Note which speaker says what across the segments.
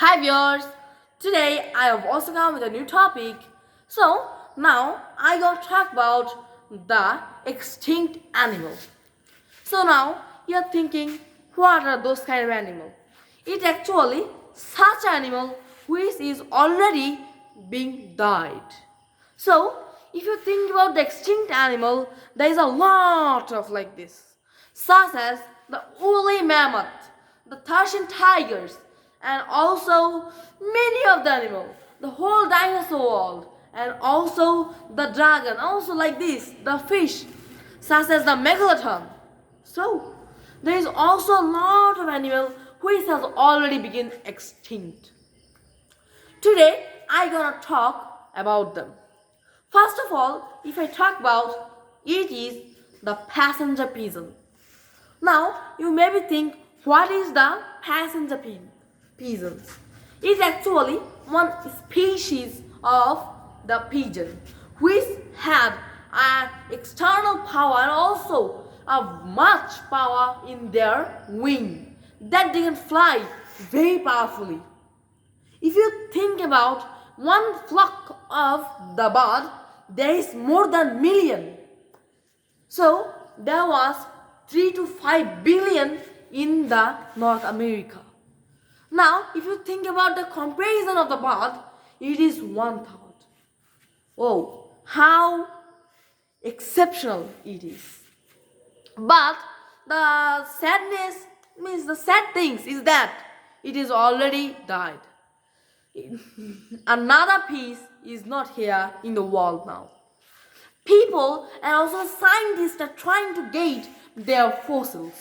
Speaker 1: Hi viewers, today I have also come with a new topic. So now I gonna talk about the extinct animal. So now you're thinking, what are those kind of animal? It actually such animal which is already being died. So if you think about the extinct animal, there is a lot of like this, such as the woolly mammoth, the Thracian tigers, and also many of the animals, the whole dinosaur world, and also the dragon, also like this, the fish, such as the megalodon. So there is also a lot of animal which has already been extinct. Today I gonna talk about them. First of all, if I talk about it is the passenger pigeon. Now you maybe think, what is the pigeon? It's actually one species of the pigeon which had an external power and also a much power in their wing that they can fly very powerfully. If you think about one flock of the bird, there is more than million. So there was 3 to 5 billion in the North America. Now, if you think about the comparison of the bird, it is 1,000. Oh, how exceptional it is. But the sadness means the sad things is that it is already died. Another piece is not here in the world now. People and also scientists are trying to get their fossils,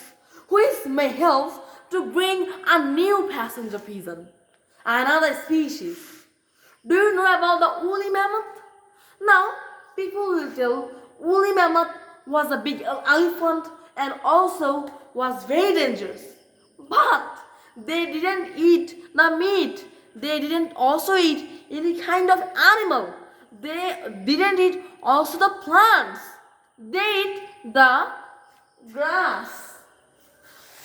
Speaker 1: which may help to bring a new passenger pigeon, another species. Do you know about the woolly mammoth? Now, people will tell woolly mammoth was a big elephant and also was very dangerous. But they didn't eat the meat. They didn't also eat any kind of animal. They didn't eat also the plants. They ate the grass.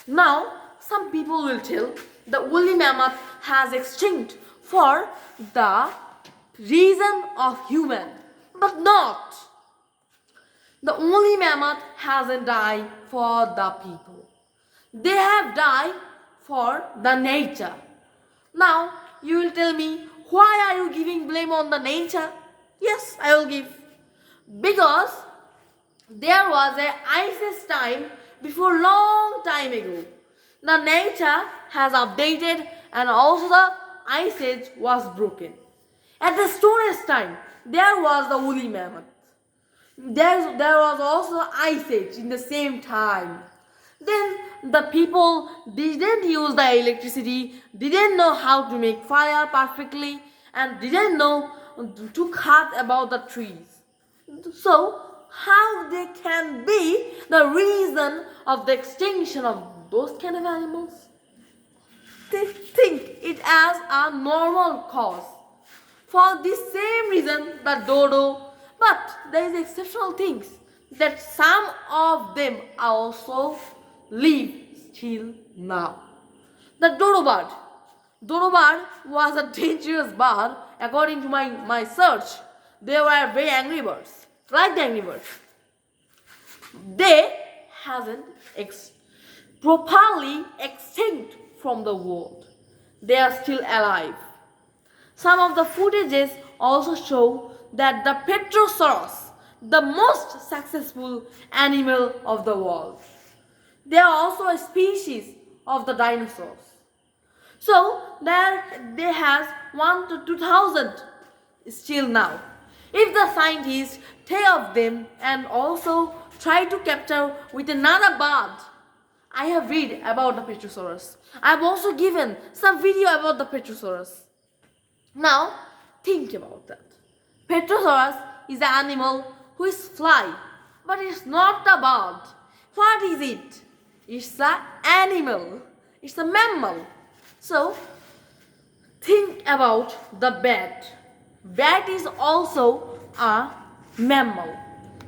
Speaker 1: Now, some people will tell the woolly mammoth has extinct for the reason of human, but not. The woolly mammoth hasn't died for the people. They have died for the nature. Now, you will tell me, why are you giving blame on the nature? Yes, I will give. Because there was a ice time before long time ago. The nature has updated and also the ice age was broken. At the Stone Age time, there was the woolly mammoth. There was also ice age in the same time. Then the people didn't use the electricity, didn't know how to make fire perfectly, and didn't know to cut about the trees. So how they can be the reason of the extinction of those kind of animals? They think it as a normal cause. For this same reason, the dodo, but there is exceptional things that some of them also live still now. The dodo bird. Dodo bird was a dangerous bird according to my search. They were very angry birds, like the angry birds. They hasn't properly extinct from the world. They are still alive. Some of the footages also show that the Petrosaurus, the most successful animal of the world, they are also a species of the dinosaurs. So there they has 1 to 2,000 still now. If the scientists take of them and also try to capture with another bird, I have read about the Petrosaurus. I have also given some video about the Petrosaurus. Now, think about that. Petrosaurus is an animal which fly, but it's not a bird. What is it? It's an animal. It's a mammal. So, think about the bat. Bat is also a mammal.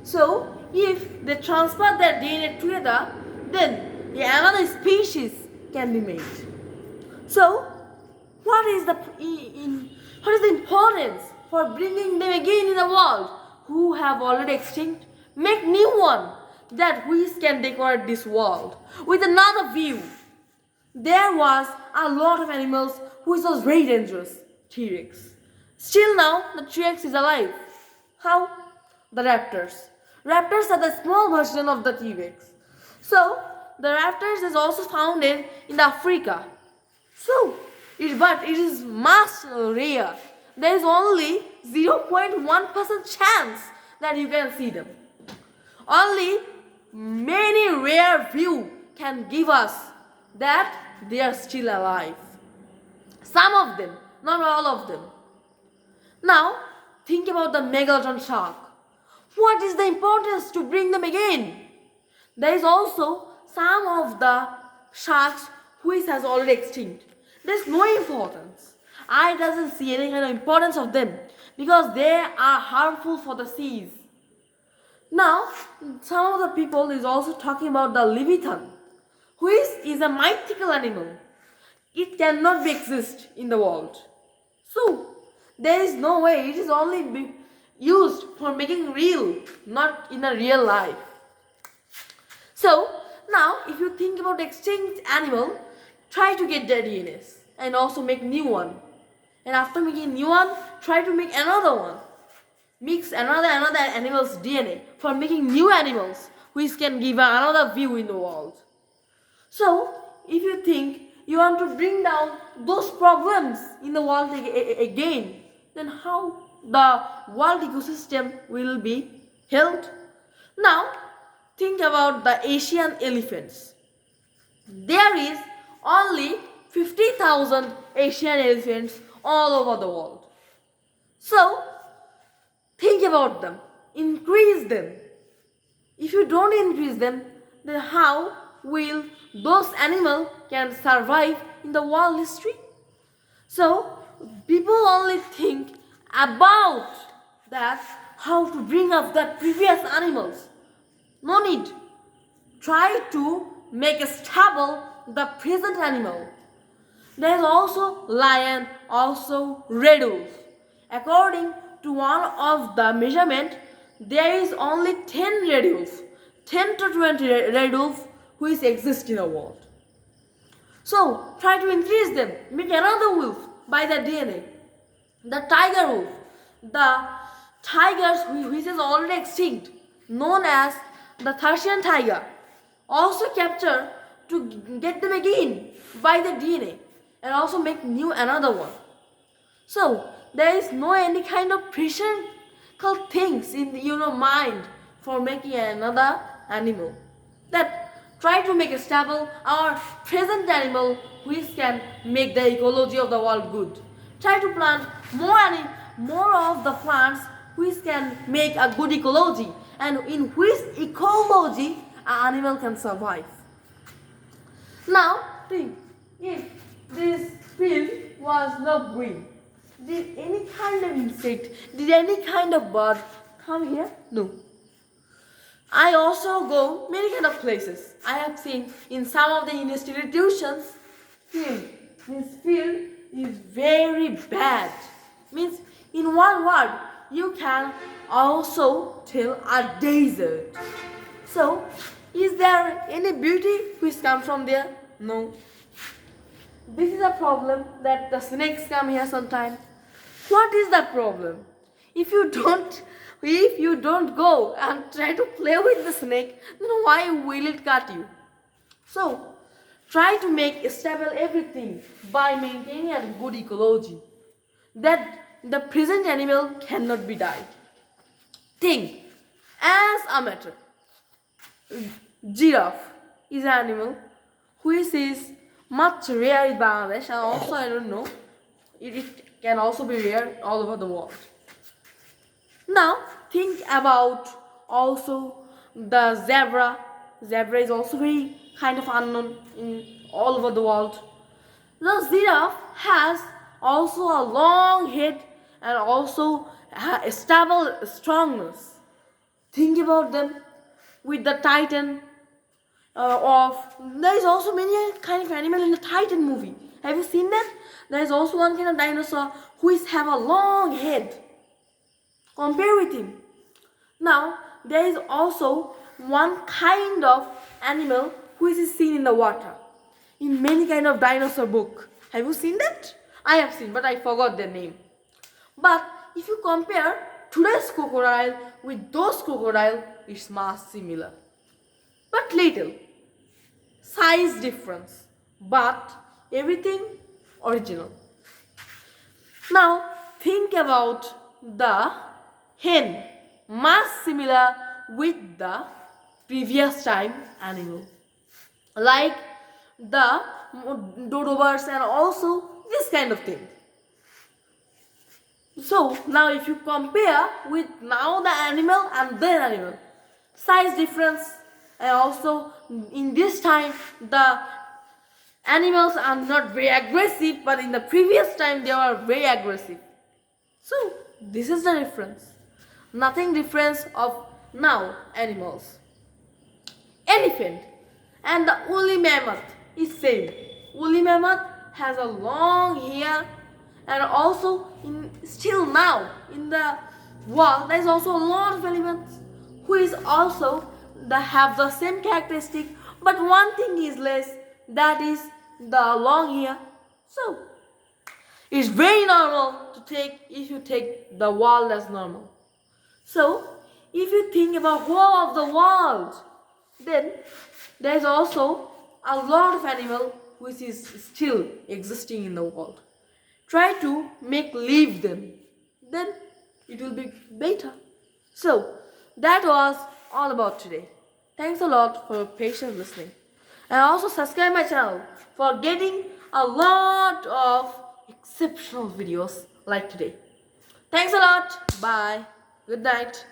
Speaker 1: So, if they transfer their DNA together, then another species can be made. So, What is what is the importance for bringing them again in the world who have already extinct? Make new one that we can decorate this world with another view. There was a lot of animals which was very dangerous. T-Rex. Still now, the T-Rex is alive. How? The raptors. Raptors are the small version of the T-Rex. So, the raptors is also found in Africa. So, but it is much rare. There is only 0.1% chance that you can see them. Only many rare view can give us that they are still alive. Some of them, not all of them. Now, think about the megalodon shark. What is the importance to bring them again? There is also some of the sharks which has already extinct. There is no importance. I doesn't see any kind of importance of them because they are harmful for the seas. Now, some of the people is also talking about the leviathan, which is a mythical animal. It cannot be exist in the world. So, there is no way. It is only used for making real, not in a real life. So, now if you think about extinct animal, try to get their DNAs and also make new one. And after making new one, try to make another one. Mix another animal's DNA for making new animals which can give another view in the world. So, if you think you want to bring down those problems in the world again, then how the world ecosystem will be held? Now, think about the Asian elephants. There is only 50,000 Asian elephants all over the world. So, think about them. Increase them. If you don't increase them, then how will those animals can survive in the world history? So, people only think about that, how to bring up the previous animals. No need. Try to make stable the present animal. There is also lion, also red wolf. According to one of the measurement, there is only 10 red wolf, 10 to 20 red wolf which exist in the world. So try to increase them. Make another wolf by the DNA. The tiger wolf, the tigers which is already extinct, known as the Thracian tiger, also capture to get them again by the DNA and also make new another one. So there is no any kind of practical things in your mind for making another animal. That try to make a stable our present animal which can make the ecology of the world good. Try to plant more of the plants which can make a good ecology and in which ecology an animal can survive. Now think, if this field was not green, did any kind of insect, did any kind of bird come here? No. I also go many kind of places. I have seen in some of the institutions, this field is very bad. Means in one word, you can also tell a desert. So, is there any beauty which comes from there? No. This is a problem that the snakes come here sometimes. What is the problem? If you don't go and try to play with the snake, then why will it cut you? So, try to make stable everything by maintaining a good ecology. That the present animal cannot be died. Think, as a matter, giraffe is an animal which is much rare in Bangladesh, and also I don't know, it can also be rare all over the world. Now think about also the zebra. Zebra is also very kind of unknown in all over the world. The giraffe has also a long head and also a stable strongness. Think about them with the Titan there is also many kind of animal in the Titan movie. Have you seen that? There is also one kind of dinosaur who is have a long head. Compare with him. Now, there is also one kind of animal which is seen in the water. In many kind of dinosaur book. Have you seen that? I have seen, but I forgot their name. But if you compare today's crocodile with those crocodile, its mass similar. But little. Size difference. But everything original. Now think about the hen, mass similar with the previous time animal, like the dodo birds and also this kind of thing. So now if you compare with now the animal and then animal, size difference, and also in this time the animals are not very aggressive, but in the previous time they were very aggressive. So this is the difference. Nothing difference of now animals. Elephant and the woolly mammoth is same. Woolly mammoth has a long hair, and also still now in the world there is also a lot of elephants who is also have the same characteristic, but one thing is less, that is the long hair. So it's very normal to take if you take the world as normal. So if you think about whole of the world, then there is also a lot of animal which is still existing in the world. Try to make live them, then it will be better. So that was all about today. Thanks a lot for your patient listening, and also subscribe my channel for getting a lot of exceptional videos like today. Thanks a lot. Bye. Good night.